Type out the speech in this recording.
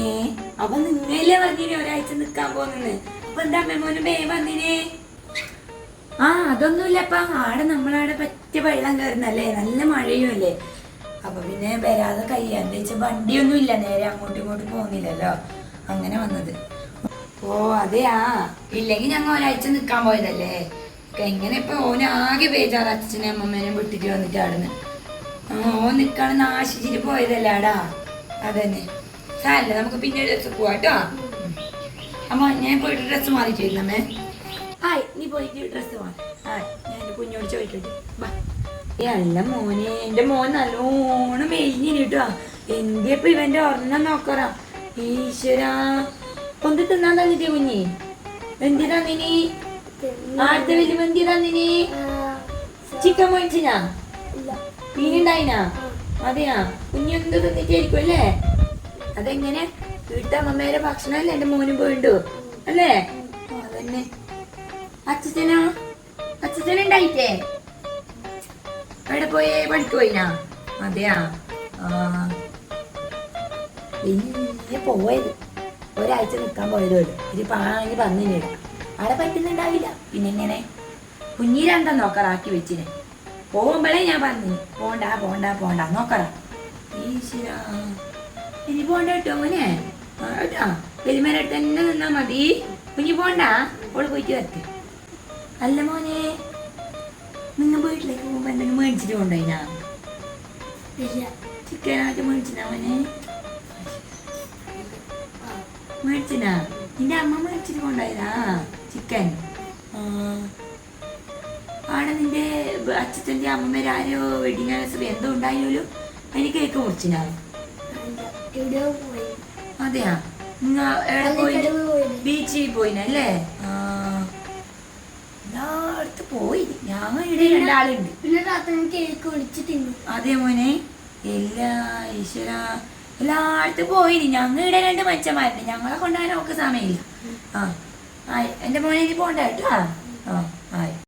ഏ അപ്പൊ നിങ്ങളല്ലേ പറഞ്ഞിനെ ഒരാഴ്ച നിക്കാൻ പോന്നെ. അപ്പൊ എന്താ അമ്മ മോന് വന്നിനെ? ആ അതൊന്നുമില്ലപ്പാ, ആടെ നമ്മളാടെ പറ്റിയ വെള്ളം കയറുന്നല്ലേ, നല്ല മഴയും അല്ലേ. അപ്പൊ പിന്നെ വരാതെ കഴിയാന്ന് വെച്ചാൽ വണ്ടിയൊന്നും ഇല്ല, നേരെ അങ്ങോട്ടും ഇങ്ങോട്ടും പോകുന്നില്ലല്ലോ, അങ്ങനെ വന്നത്. ഓ അതെയാ, ഇല്ലെങ്കിൽ ഞങ്ങൾ ഒരാഴ്ച നിക്കാൻ പോയതല്ലേ. എങ്ങനെ ഇപ്പൊ ഓനാകെ ബേജാറ്, അച്ഛനെ അമ്മമ്മേനെ വിട്ടിട്ട് വന്നിട്ട് ആടുന്ന്. ഓൻ നിക്കാണെന്ന് ആശിച്ചിട്ട് പോയതല്ലാടാ. അതന്നെ സാരല്ല, നമുക്ക് പിന്നെ ഡ്രസ്സ് പോവാട്ടോ. അമ്മ ഞാൻ പോയിട്ട് ഡ്രസ്സ് മാറിയിട്ട് വരുന്നമ്മേ. ആയ് നീ പോയിട്ട് ഡ്രസ്സ് മാറി. ആയ് ഞാൻ എൻ്റെ കുഞ്ഞോട് ചോദിക്കട്ടെ. അല്ല മോനെ, എന്റെ മോൻ നല്ലോണം മെലിഞ്ഞിന് കേട്ടോ. എന്തിയപ്പൊ ഇവന്റെ ഒരെണ്ണം നോക്കറാ. ഈശ്വരാ, ഒന്ന് തിന്നാൻ തന്നിട്ടേ കുഞ്ഞി? എന്തി തന്നിനി? ആദ്യത്തെ വലിയ എന്തി തന്നിനി? ചിക്കൻ മേടിച്ചിനാ? മീനുണ്ടായിനാ? അതെയാ, കുഞ്ഞി എന്ത് തിന്നിട്ടായിരിക്കും അല്ലേ? അതെങ്ങനെ വീട്ടമ്മമ്മേരെ ഭക്ഷണമല്ലേ എന്റെ മോനും പോയിണ്ടു അല്ലേ? അതന്നെ. അച്ഛനുണ്ടായിട്ടേ എവിടെ പോയേ? പണിക്ക് പോയിനാ? അതെയാ. പിന്നെ പോയത് ഒരാഴ്ച നിൽക്കാൻ പോയതോട് ഒരു പാങ്ങി പറഞ്ഞില്ല, അവിടെ പറ്റുന്നുണ്ടാവില്ല. പിന്നെ എങ്ങനെ കുഞ്ഞി രണ്ടെണ്ണം നോക്കറാക്കി വെച്ചിനെ. പോകുമ്പോഴേ ഞാൻ പറഞ്ഞു പോണ്ട പോണ്ട പോണ്ട നോക്കറ. ഈശ്വരാ, ഇനി പോണ്ട കേട്ടോ മോനെ. കേട്ടോ, വെലിമേനടുത്ത് തന്നെ നിന്നാ മതി. കുഞ്ഞി പോണ്ട, ഓള് പോയിട്ട് വരട്ടെ. അല്ല മോനെ, നിങ്ങൾ വീട്ടിലേക്ക് പോകുമ്പോ എന്തെങ്കിലും മേടിച്ചിട്ട് കൊണ്ടുപോയിനാ? ചിക്കനായിട്ട് മേടിച്ചിനാ മോനെ? മേടിച്ചിനാ? നിന്റെ അമ്മ മേടിച്ചിട്ട് കൊണ്ടുപോയതാ ചിക്കൻ? ആടെ നിന്റെ അച്ഛൻ്റെ അമ്മമ്മേരെ ആരോ വെഡിങ് ആനിവേഴ്സറി എന്തോ ഉണ്ടായില്ലോ, അതിന് കേക്ക് മുറിച്ചിനാ? അതെയാ, നിങ്ങ എവിടെ പോയി? ബീച്ചിൽ പോയിനല്ലേ? എല്ലായിടത്ത് പോയി. ഞാൻ ഇവിടെ രണ്ടാളുണ്ട്. കേക്ക് വിളിച്ച് തിന്നു. അതെ മോനെ, എല്ലാ ഈശ്വര എല്ലായിടത്തും പോയിനി. ഞങ്ങൾ ഇവിടെ രണ്ട് മച്ചന്മാരുണ്ട്, ഞങ്ങളെ കൊണ്ടുപോകാൻ നമുക്ക് സമയമില്ല. എന്റെ മോനെ ഇനി പോണ്ട കേട്ടോ.